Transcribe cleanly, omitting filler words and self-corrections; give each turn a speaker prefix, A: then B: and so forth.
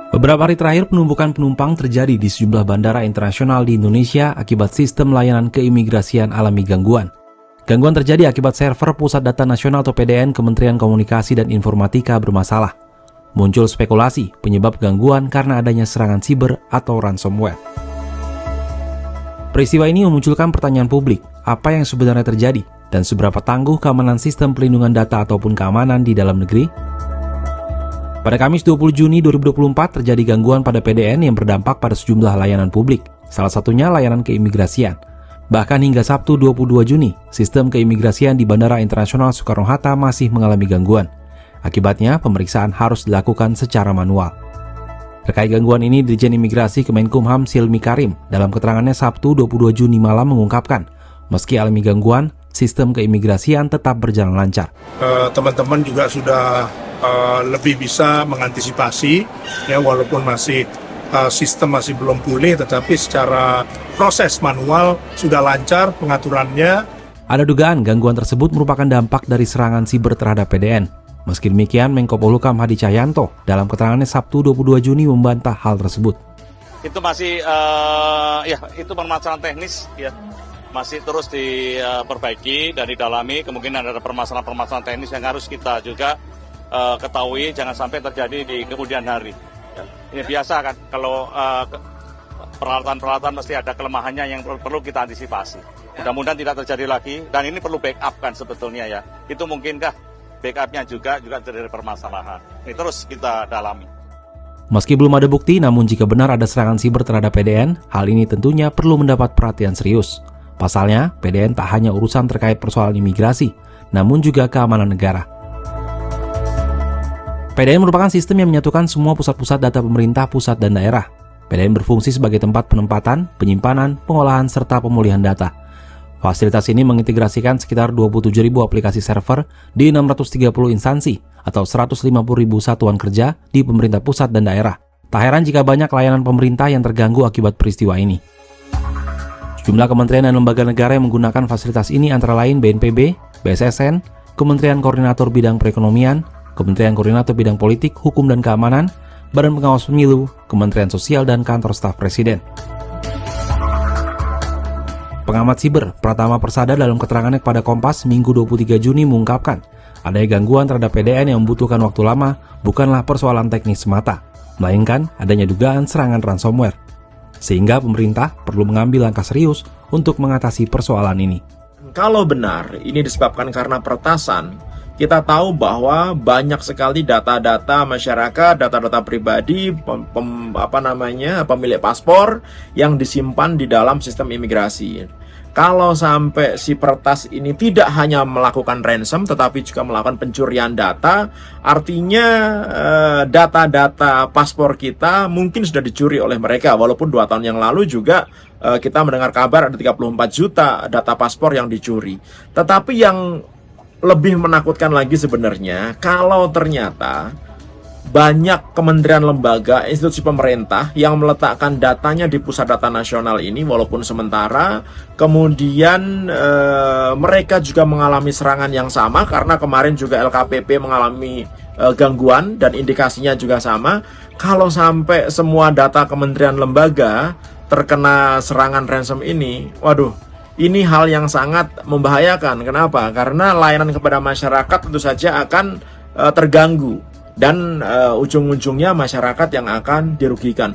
A: Beberapa hari terakhir penumpukan penumpang terjadi di sejumlah bandara internasional di Indonesia akibat sistem layanan keimigrasian alami gangguan. Gangguan terjadi akibat server Pusat Data Nasional atau PDN Kementerian Komunikasi dan Informatika bermasalah. Muncul spekulasi penyebab gangguan karena adanya serangan siber atau ransomware. Peristiwa ini memunculkan pertanyaan publik, apa yang sebenarnya terjadi dan seberapa tangguh keamanan sistem pelindungan data ataupun keamanan di dalam negeri? Pada Kamis 20 Juni 2024 terjadi gangguan pada PDN yang berdampak pada sejumlah layanan publik, salah satunya layanan keimigrasian. Bahkan hingga Sabtu 22 Juni, sistem keimigrasian di Bandara Internasional Soekarno-Hatta masih mengalami gangguan. Akibatnya, pemeriksaan harus dilakukan secara manual. Terkait gangguan ini, Dirjen Imigrasi Kemenkumham Silmi Karim dalam keterangannya Sabtu 22 Juni malam mengungkapkan, meski alami gangguan, sistem keimigrasian tetap berjalan lancar.
B: Teman-teman juga sudah lebih bisa mengantisipasi, ya walaupun masih sistem masih belum pulih, tetapi secara proses manual sudah lancar pengaturannya.
A: Ada dugaan gangguan tersebut merupakan dampak dari serangan siber terhadap PDN. Meski demikian, Menko Polhukam Hadi Cahyanto dalam keterangannya Sabtu 22 Juni membantah hal tersebut.
C: Itu masih itu permasalahan teknis, ya. Masih terus diperbaiki dan didalami. Kemungkinan ada permasalahan teknis yang harus kita juga ketahui, jangan sampai terjadi di kemudian hari. Ya. Ini biasa kan, kalau peralatan-peralatan mesti ada kelemahannya yang perlu kita antisipasi. Mudah-mudahan tidak terjadi lagi, dan ini perlu backup kan sebetulnya ya. Itu mungkinkah backupnya juga terjadi permasalahan. Ini terus kita dalami.
A: Meski belum ada bukti, namun jika benar ada serangan siber terhadap PDN, hal ini tentunya perlu mendapat perhatian serius. Pasalnya, PDN tak hanya urusan terkait persoalan imigrasi, namun juga keamanan negara. PDN merupakan sistem yang menyatukan semua pusat-pusat data pemerintah pusat dan daerah. PDN berfungsi sebagai tempat penempatan, penyimpanan, pengolahan, serta pemulihan data. Fasilitas ini mengintegrasikan sekitar 27.000 aplikasi server di 630 instansi atau 150.000 satuan kerja di pemerintah pusat dan daerah. Tak heran jika banyak layanan pemerintah yang terganggu akibat peristiwa ini. Jumlah kementerian dan lembaga negara yang menggunakan fasilitas ini antara lain BNPB, BSSN, Kementerian Koordinator Bidang Perekonomian, Kementerian Koordinator Bidang Politik, Hukum dan Keamanan, Badan Pengawas Pemilu, Kementerian Sosial, dan Kantor Staf Presiden. Pengamat siber Pratama Persada dalam keterangannya kepada Kompas Minggu 23 Juni mengungkapkan, adanya gangguan terhadap PDN yang membutuhkan waktu lama bukanlah persoalan teknis semata, melainkan adanya dugaan serangan ransomware. Sehingga pemerintah perlu mengambil langkah serius untuk mengatasi persoalan ini.
D: Kalau benar ini disebabkan karena peretasan, kita tahu bahwa banyak sekali data-data masyarakat, data-data pribadi, pemilik paspor yang disimpan di dalam sistem imigrasi. Kalau sampai si peretas ini tidak hanya melakukan ransom, tetapi juga melakukan pencurian data, artinya data-data paspor kita mungkin sudah dicuri oleh mereka. Walaupun 2 tahun yang lalu juga kita mendengar kabar ada 34 juta data paspor yang dicuri. Tetapi yang lebih menakutkan lagi sebenarnya kalau ternyata banyak kementerian lembaga, institusi pemerintah yang meletakkan datanya di Pusat Data Nasional ini walaupun sementara, kemudian mereka juga mengalami serangan yang sama karena kemarin juga LKPP mengalami gangguan dan indikasinya juga sama. Kalau sampai semua data kementerian lembaga terkena serangan ransom ini, waduh, ini hal yang sangat membahayakan. Kenapa? Karena layanan kepada masyarakat tentu saja akan terganggu dan ujung-ujungnya masyarakat yang akan dirugikan.